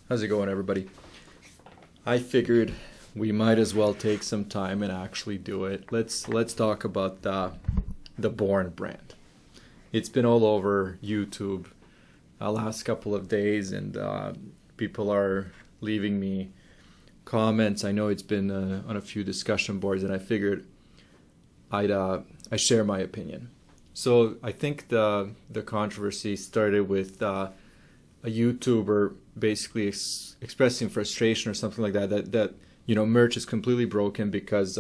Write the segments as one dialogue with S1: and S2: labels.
S1: How's it going, everybody? I figured we might as well take some time and actually do it. Let's talk about the Born brand. It's been all over YouTube last couple of days, and people are leaving me comments. I know it's been on a few discussion boards, and I figured I share my opinion. So I think the controversy started with a YouTuber basically expressing frustration or something like that merch is completely broken because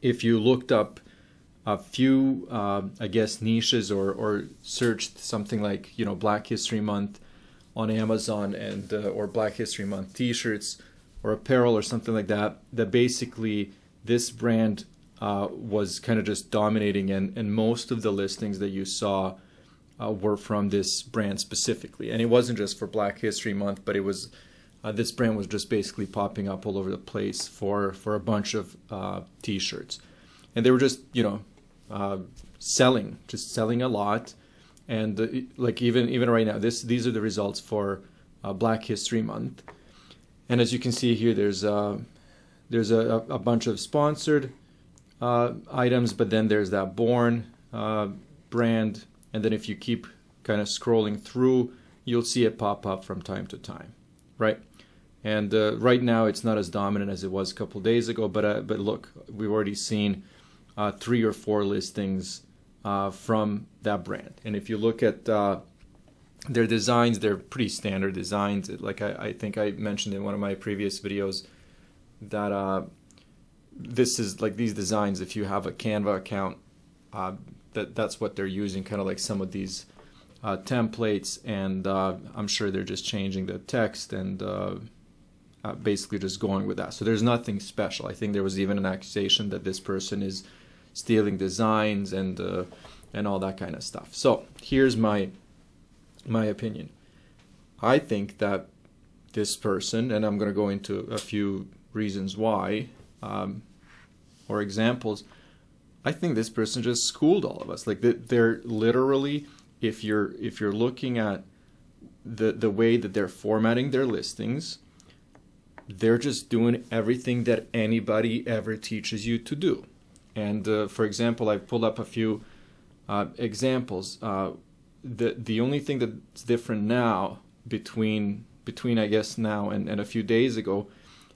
S1: if you looked up a few I guess niches or searched something like Black History Month on Amazon and or Black History Month t-shirts or apparel or something like that basically this brand was kind of just dominating, and most of the listings that you saw were from this brand specifically. And it wasn't just for Black History Month, but it was this brand was just basically popping up all over the place for a bunch of t-shirts, and they were just selling a lot. And like even right now, these are the results for Black History Month. And as you can see here, there's a bunch of sponsored items, but then there's that Born brand, and then if you keep kind of scrolling through, you'll see it pop up from time to time, right? And right now it's not as dominant as it was a couple days ago, but look, we've already seen 3 or 4 listings from that brand. And if you look at their designs, they're pretty standard designs. Like I think I mentioned in one of my previous videos that this is like these designs, if you have a Canva account, that's what they're using, kind of like some of these templates, and I'm sure they're just changing the text and basically just going with that. So there's nothing special. I think there was even an accusation that this person is stealing designs and all that kind of stuff. So here's my opinion. I think that this person, and I'm going to go into a few reasons why, or examples, I think this person just schooled all of us. Like they're literally, if you're looking at the way that they're formatting their listings, they're just doing everything that anybody ever teaches you to do. And for example, I've pulled up a few examples. The only thing that's different now between I guess now and a few days ago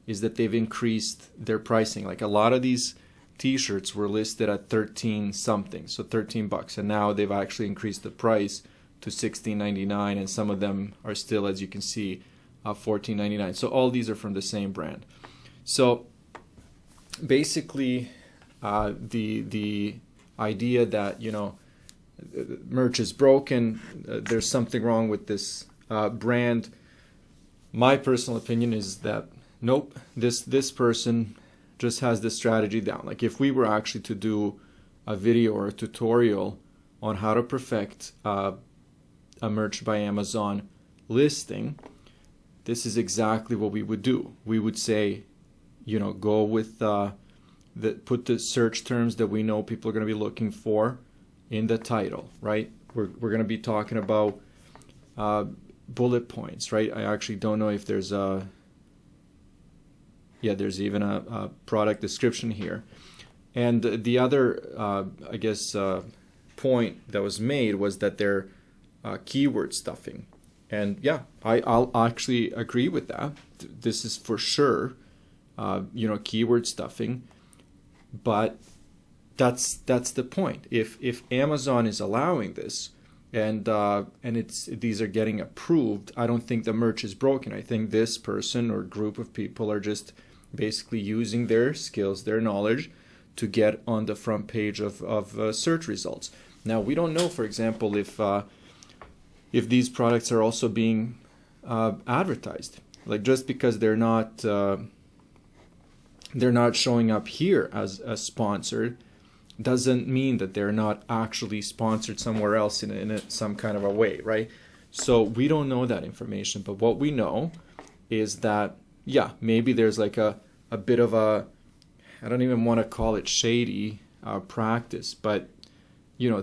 S1: is that they've increased their pricing. Like a lot of these t-shirts were listed at 13 something, so $13, and now they've actually increased the price to $16.99, and some of them are still, as you can see, $14.99. So all these are from the same brand. So basically the idea that merch is broken, there's something wrong with this brand, my personal opinion is that nope, this person just has this strategy down. Like if we were actually to do a video or a tutorial on how to perfect a merch by Amazon listing, this is exactly what we would do. We would say, go with put the search terms that we know people are going to be looking for in the title, right? We're going to be talking about bullet points, right? I actually don't know if there's there's even a product description here. And the other, I guess, point that was made was that they're keyword stuffing. And yeah, I'll actually agree with that. This is for sure, keyword stuffing. But that's the point. If Amazon is allowing this, and these are getting approved, I don't think the merch is broken. I think this person or group of people are just basically using their skills, their knowledge, to get on the front page of search results. Now we don't know, for example, if these products are also being advertised. Like just because they're not showing up here as sponsored doesn't mean that they're not actually sponsored somewhere else in some kind of a way, right? So we don't know that information, but what we know is that maybe there's like a bit of a, I don't even want to call it shady practice, but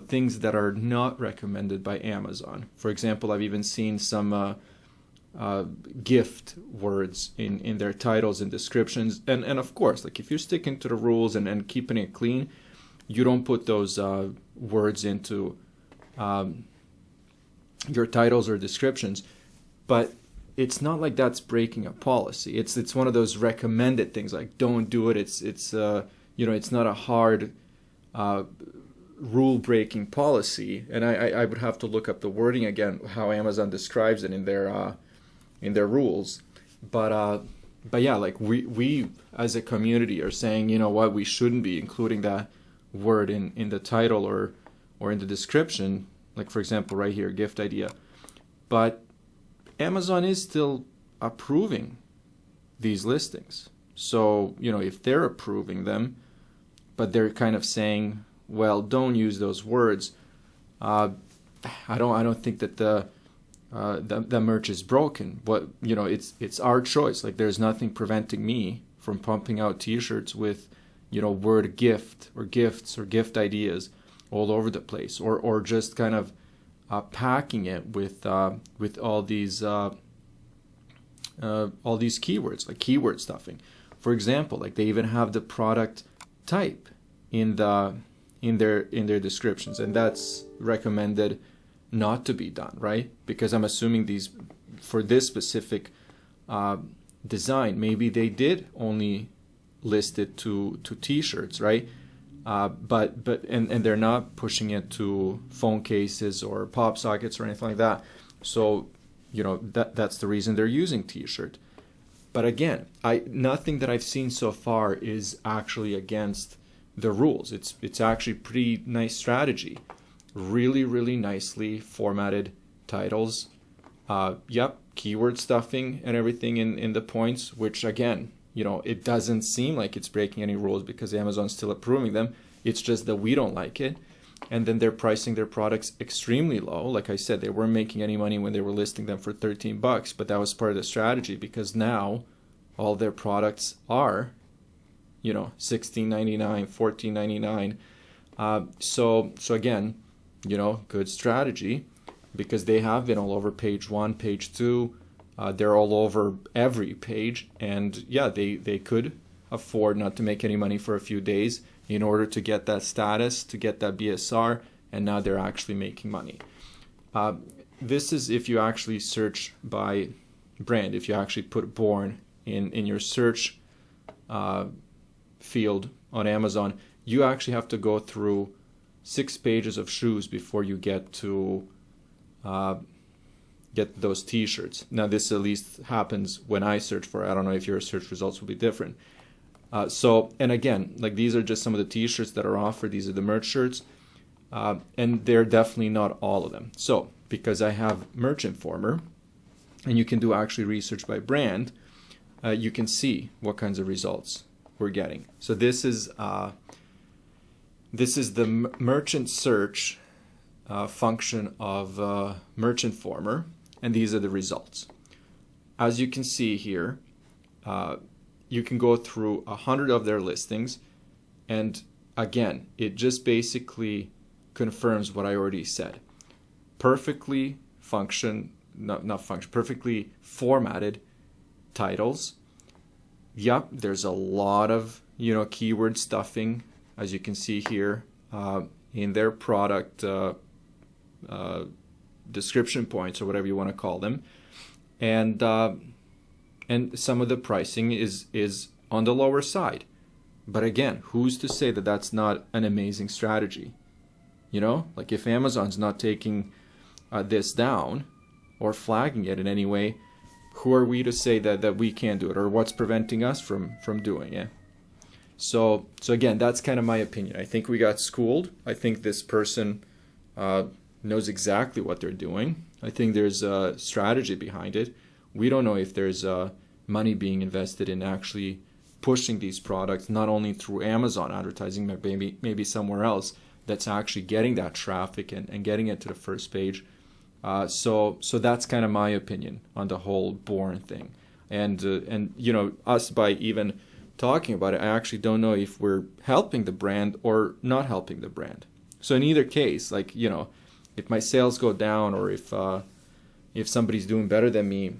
S1: things that are not recommended by Amazon. For example, I've even seen some gift words in their titles and descriptions. And of course, like if you're sticking to the rules and keeping it clean, you don't put those words into your titles or descriptions. But it's not like that's breaking a policy. It's one of those recommended things, like don't do it. It's it's not a hard rule breaking policy. And I would have to look up the wording again, how Amazon describes it in their rules. But yeah, like we as a community are saying, you know what, we shouldn't be including that word in the title or in the description. Like for example, right here, gift idea. But Amazon is still approving these listings. So, if they're approving them, but they're kind of saying, well, don't use those words, I don't think that the merch is broken. It's our choice. Like there's nothing preventing me from pumping out T-shirts with, word gift or gifts or gift ideas all over the place, or just kind of packing it with all these keywords, like keyword stuffing. For example, like they even have the product type in their descriptions, and that's recommended not to be done, right? Because I'm assuming these, for this specific design, maybe they did only list it to T-shirts, right? But they're not pushing it to phone cases or pop sockets or anything like that. So, that's the reason they're using T-shirt. But again, nothing that I've seen so far is actually against the rules. It's actually pretty nice strategy. Really, really nicely formatted titles. Keyword stuffing and everything in the points, which again, it doesn't seem like it's breaking any rules because Amazon's still approving them. It's just that we don't like it. And then they're pricing their products extremely low. Like I said, they weren't making any money when they were listing them for $13, but that was part of the strategy because now all their products are, $16.99, $14.99. So again, good strategy because they have been all over page 1, page 2. They're all over every page. And yeah, they could afford not to make any money for a few days in order to get that status, to get that BSR, and now they're actually making money. This is if you actually search by brand, if you actually put Born in your search field on Amazon, you actually have to go through 6 pages of shoes before you get to get those T-shirts. Now this at least happens when I search for it. I don't know if your search results will be different. And again, like these are just some of the T-shirts that are offered. These are the merch shirts, and they're definitely not all of them. So because I have Merch Informer, and you can do actually research by brand, you can see what kinds of results we're getting. So this is the merchant search function of Merch Informer, and these are the results. As you can see here, you can go through 100 of their listings, and again, it just basically confirms what I already said. Perfectly perfectly formatted titles. Yep, there's a lot of keyword stuffing, as you can see here, in their product description points or whatever you want to call them, and some of the pricing is on the lower side. But again, who's to say that that's not an amazing strategy? Like if Amazon's not taking this down or flagging it in any way, who are we to say that we can't do it, or what's preventing us from doing it? So again, that's kind of my opinion. I think we got schooled. I think this person knows exactly what they're doing. I think there's a strategy behind it. We don't know if there's money being invested in actually pushing these products, not only through Amazon advertising, but maybe somewhere else that's actually getting that traffic and getting it to the first page. So that's kind of my opinion on the whole Born thing. And us by even talking about it, I actually don't know if we're helping the brand or not helping the brand. So in either case, if my sales go down or if somebody's doing better than me,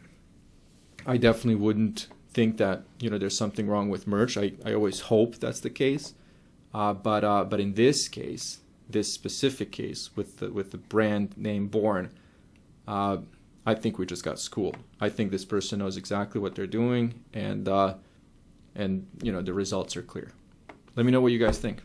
S1: I definitely wouldn't think that, there's something wrong with merch. I always hope that's the case. But in this case, this specific case with the brand name Born, I think we just got schooled. I think this person knows exactly what they're doing, and the results are clear. Let me know what you guys think.